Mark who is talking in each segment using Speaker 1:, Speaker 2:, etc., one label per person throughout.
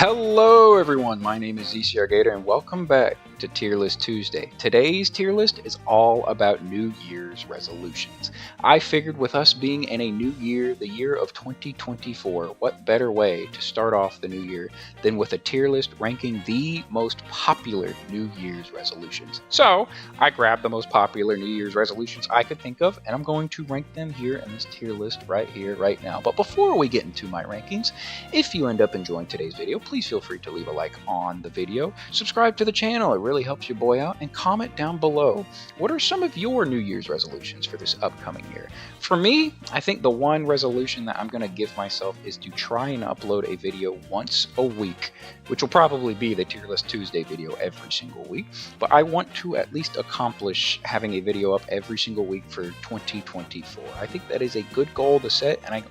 Speaker 1: Hello everyone, my name is ZCRGator and welcome back to Tier List Tuesday. Today's tier list is all about New Year's resolutions. I figured with us being in a new year, the year of 2024, what better way to start off the new year than with a tier list ranking the most popular New Year's resolutions. So I grabbed the most popular New Year's resolutions I could think of and I'm going to rank them here in this tier list right here, right now. But before we get into my rankings, if you end up enjoying today's video, please feel free to leave a like on the video, subscribe to the channel, it really helps your boy out, and comment down below what are some of your New Year's resolutions for this upcoming year. For me, I think the one resolution that I'm going to give myself is to try and upload a video once a week, which will probably be the Tier List Tuesday video every single week, but I want to at least accomplish having a video up every single week for 2024. I think that is a good goal to set, and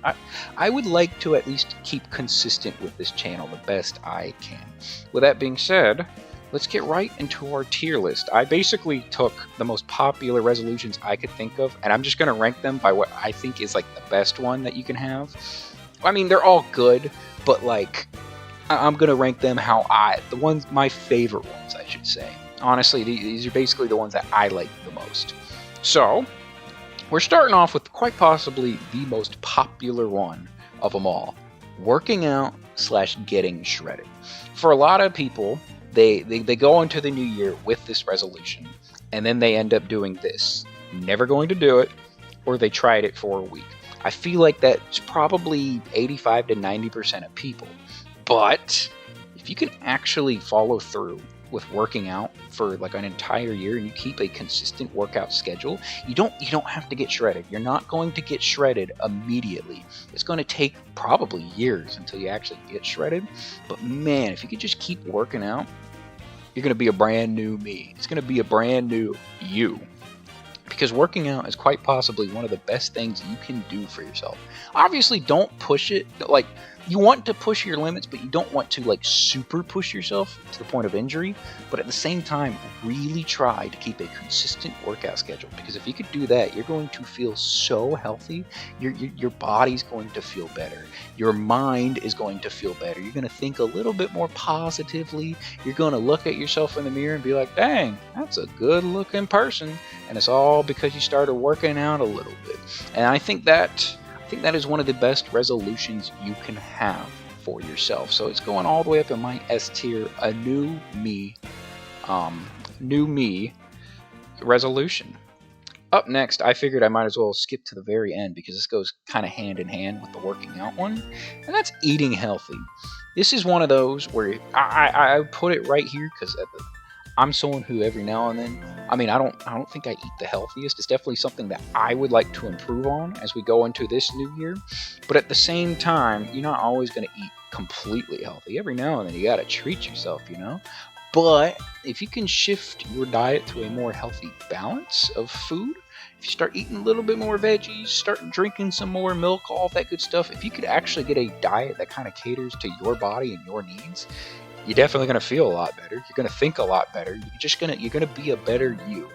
Speaker 1: I would like to at least keep consistent with this channel the best I can. With that being said, let's get right into our tier list. I basically took the most popular resolutions I could think of, and I'm just going to rank them by what I think is like the best one that you can have. I mean, they're all good, but like, I'm going to rank them how my favorite ones, I should say. Honestly, these are basically the ones that I like the most. So, we're starting off with quite possibly the most popular one of them all. Working out / getting shredded. For a lot of people, they go into the new year with this resolution, and then they end up doing this. Never going to do it, or they tried it for a week. I feel like that's probably 85 to 90% of people. But if you can actually follow through with working out for like an entire year and you keep a consistent workout schedule, you don't have to get shredded. You're not going to get shredded immediately. It's going to take probably years until you actually get shredded. But man, if you could just keep working out, you're going to be a brand new me. It's going to be a brand new you. Because working out is quite possibly one of the best things you can do for yourself. Obviously, don't push it. Like, you want to push your limits, but you don't want to like super push yourself to the point of injury. But at the same time, really try to keep a consistent workout schedule. Because if you could do that, you're going to feel so healthy. Your body's going to feel better. Your mind is going to feel better. You're going to think a little bit more positively. You're going to look at yourself in the mirror and be like, dang, that's a good looking person. And it's all because you started working out a little bit. And I think that is one of the best resolutions you can have for yourself. So it's going all the way up in my S tier, a new me resolution. Up next, I figured I might as well skip to the very end because this goes kind of hand in hand with the working out one, and that's eating healthy. This is one of those where I put it right here because I'm someone who every now and then, I mean, I don't think I eat the healthiest. It's definitely something that I would like to improve on as we go into this new year. But at the same time, you're not always going to eat completely healthy. Every now and then you got to treat yourself, you know? But if you can shift your diet to a more healthy balance of food, if you start eating a little bit more veggies, start drinking some more milk, all that good stuff, if you could actually get a diet that kind of caters to your body and your needs, you're definitely going to feel a lot better. You're going to think a lot better. You're going to be a better you.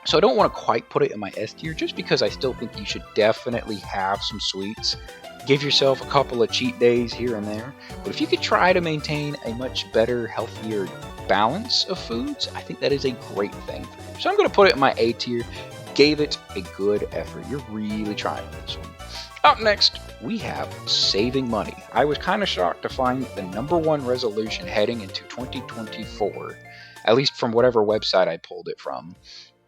Speaker 1: So I don't want to quite put it in my S tier just because I still think you should definitely have some sweets. Give yourself a couple of cheat days here and there. But if you could try to maintain a much better, healthier balance of foods, I think that is a great thing for you. So I'm going to put it in my A tier. Gave it a good effort. You're really trying with this one. Up next, we have saving money. I was kind of shocked to find the #1 resolution heading into 2024, at least from whatever website I pulled it from.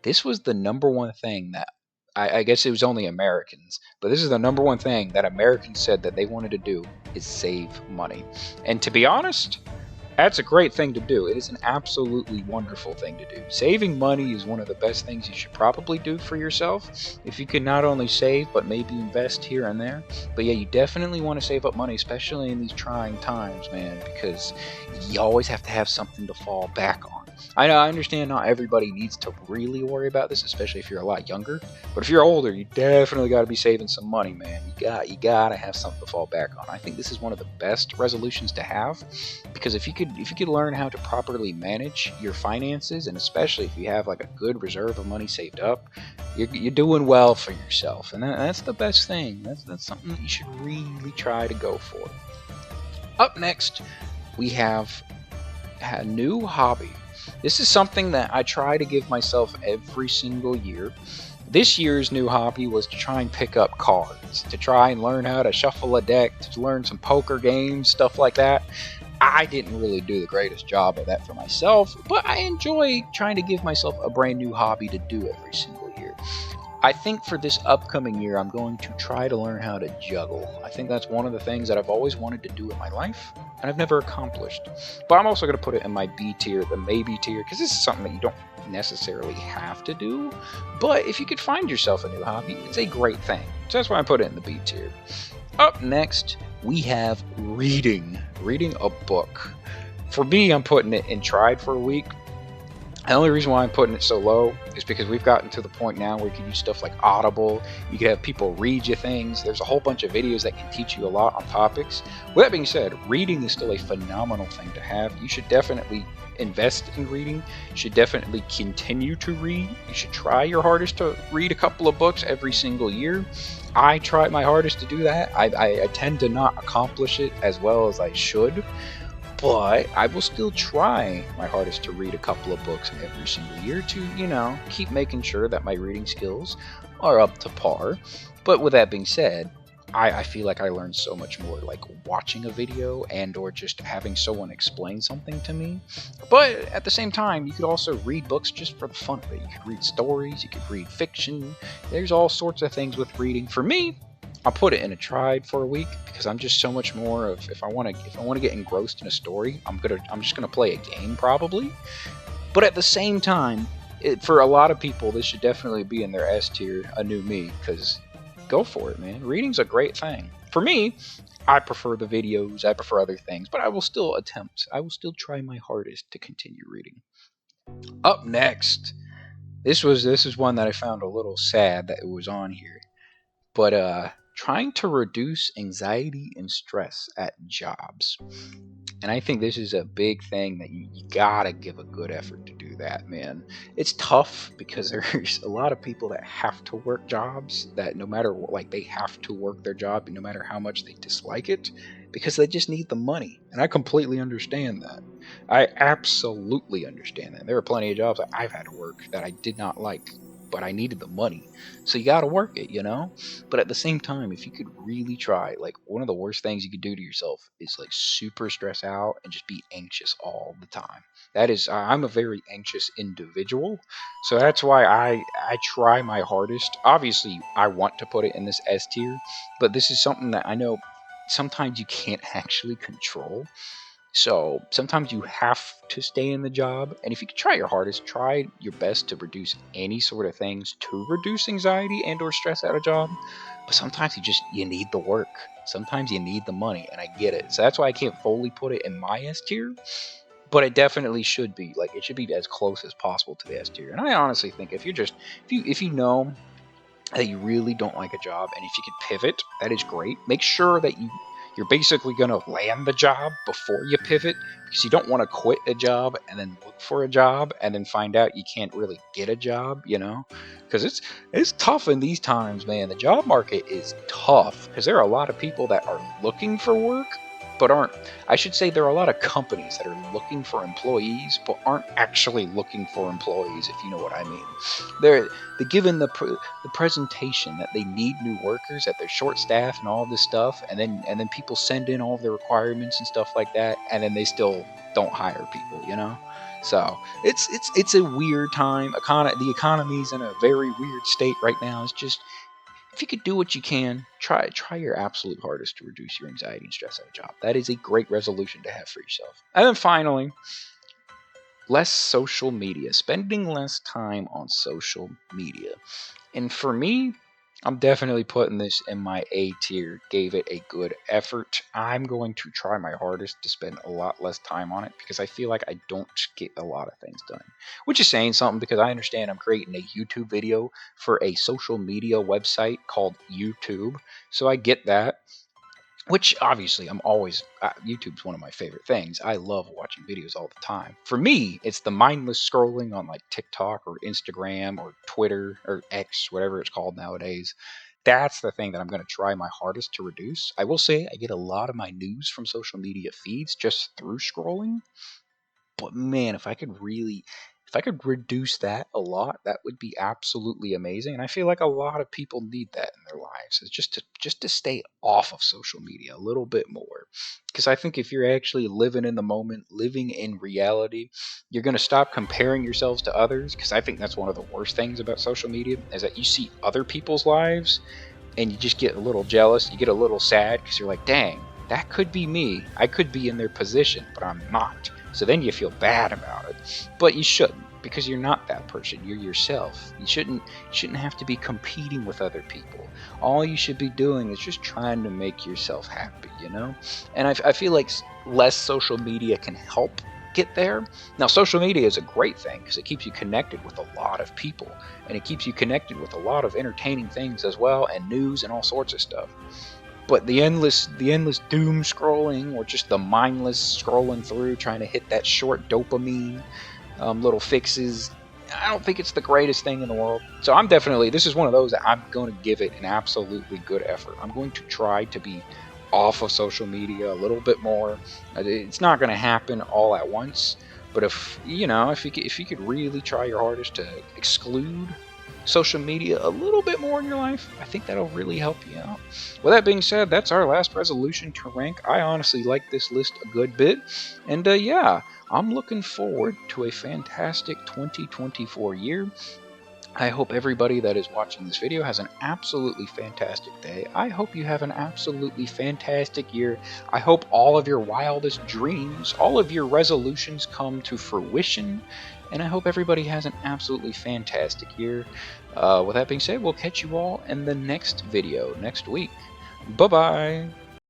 Speaker 1: This was the #1 thing that, I guess it was only Americans, but this is the #1 thing that Americans said that they wanted to do is save money. And to be honest, that's a great thing to do. It is an absolutely wonderful thing to do. Saving money is one of the best things you should probably do for yourself. If you can not only save, but maybe invest here and there. But yeah, you definitely want to save up money, especially in these trying times, man, because you always have to have something to fall back on. I know, I understand not everybody needs to really worry about this, especially if you're a lot younger. But if you're older, you definitely got to be saving some money, man. You got to have something to fall back on. I think this is one of the best resolutions to have, because if you could learn how to properly manage your finances, and especially if you have like a good reserve of money saved up, you're doing well for yourself, and that's the best thing. That's something that you should really try to go for. Up next, we have a new hobby. This is something that I try to give myself every single year. This year's new hobby was to try and pick up cards, to try and learn how to shuffle a deck, to learn some poker games, stuff like that. I didn't really do the greatest job of that for myself, but I enjoy trying to give myself a brand new hobby to do every single year. I think for this upcoming year, I'm going to try to learn how to juggle. I think that's one of the things that I've always wanted to do in my life, and I've never accomplished. But I'm also going to put it in my B tier, the maybe tier, because this is something that you don't necessarily have to do. But if you could find yourself a new hobby, it's a great thing. So that's why I put it in the B tier. Up next, we have reading. Reading a book. For me, I'm putting it in tried for a week. The only reason why I'm putting it so low is because we've gotten to the point now where you can use stuff like Audible. You can have people read you things. There's a whole bunch of videos that can teach you a lot on topics. With that being said, reading is still a phenomenal thing to have. You should definitely invest in reading. You should definitely continue to read. You should try your hardest to read a couple of books every single year. I try my hardest to do that. I tend to not accomplish it as well as I should. But I will still try my hardest to read a couple of books every single year to, keep making sure that my reading skills are up to par. But with that being said, I feel like I learn so much more like watching a video and or just having someone explain something to me. But at the same time, you could also read books just for the fun of it. You could read stories, you could read fiction. There's all sorts of things with reading. For me, I'll put it in a tried for a week because I'm just so much more of if I want to get engrossed in a story, I'm just gonna play a game probably. But at the same time, for a lot of people, this should definitely be in their S tier, a new me, because go for it, man. Reading's a great thing. For me, I prefer the videos, I prefer other things, but I will still attempt. I will still try my hardest to continue reading. Up next, this is one that I found a little sad that it was on here. But trying to reduce anxiety and stress at jobs. And I think this is a big thing that you gotta give a good effort to do that, man. It's tough because there's a lot of people that have to work jobs that no matter what, like they have to work their job no matter how much they dislike it because they just need the money. And I completely understand that. I absolutely understand that. There are plenty of jobs that I've had to work that I did not like, but I needed the money. So you gotta work it. But at the same time, if you could really try, like one of the worst things you could do to yourself is like super stress out and just be anxious all the time. That is, I'm a very anxious individual, so that's why I try my hardest. Obviously, I want to put it in this S tier, but this is something that I know sometimes you can't actually control. So sometimes you have to stay in the job, and if you can try your hardest, try your best to reduce any sort of things to reduce anxiety and or stress at a job. But sometimes you need the work. Sometimes you need the money, and I get it. So that's why I can't fully put it in my S tier, but it definitely should be. Like it should be as close as possible to the S tier. And I honestly think if you know that you really don't like a job and if you could pivot, that is great. Make sure that you're basically going to land the job before you pivot because you don't want to quit a job and then look for a job and then find out you can't really get a job. Because it's tough in these times, man. The job market is tough because there are a lot of people that are looking for work but aren't. I should say there are a lot of companies that are looking for employees but aren't actually looking for employees, if you know what I mean. They're given the presentation that they need new workers, that they're short staffed and all this stuff, and then people send in all of their requirements and stuff like that, and then they still don't hire people. So it's a weird time. The economy's in a very weird state right now. It's just if you could do what you can, try your absolute hardest to reduce your anxiety and stress at a job. That is a great resolution to have for yourself. And then finally, less social media, spending less time on social media. And for me, I'm definitely putting this in my A tier. Gave it a good effort. I'm going to try my hardest to spend a lot less time on it because I feel like I don't get a lot of things done. Which is saying something because I understand I'm creating a YouTube video for a social media website called YouTube. So I get that. Which obviously I'm always YouTube's one of my favorite things. I love watching videos all the time. For me, it's the mindless scrolling on like TikTok or Instagram or Twitter or X, whatever it's called nowadays. that's the thing that I'm going to try my hardest to reduce. I will say I get a lot of my news from social media feeds just through scrolling. But man, if I could reduce that a lot, that would be absolutely amazing. And I feel like a lot of people need that in their lives. It's just to stay off of social media a little bit more. Because I think if you're actually living in the moment, living in reality, you're going to stop comparing yourselves to others. Because I think that's one of the worst things about social media is that you see other people's lives and you just get a little jealous. You get a little sad because you're like, dang, that could be me. I could be in their position, but I'm not. So then you feel bad about it. But you shouldn't, because you're not that person. You're yourself. You shouldn't have to be competing with other people. All you should be doing is just trying to make yourself happy, you know? And I feel like less social media can help get there. Now, social media is a great thing because it keeps you connected with a lot of people, and it keeps you connected with a lot of entertaining things as well, and news and all sorts of stuff. But the endless doom scrolling, or just the mindless scrolling through trying to hit that short dopamine little fixes, I don't think it's the greatest thing in the world. So this is one of those that I'm going to give it an absolutely good effort. I'm going to try to be off of social media a little bit more. It's not going to happen all at once, but if you could really try your hardest to exclude social media a little bit more in your life, I think that'll really help you out. With that being said, that's our last resolution to rank. I honestly like this list a good bit, and yeah, I'm looking forward to a fantastic 2024 year. I hope everybody that is watching this video has an absolutely fantastic day. I hope you have an absolutely fantastic year. I hope all of your wildest dreams, all of your resolutions come to fruition. And I hope everybody has an absolutely fantastic year. With that being said, we'll catch you all in the next video next week. Bye-bye.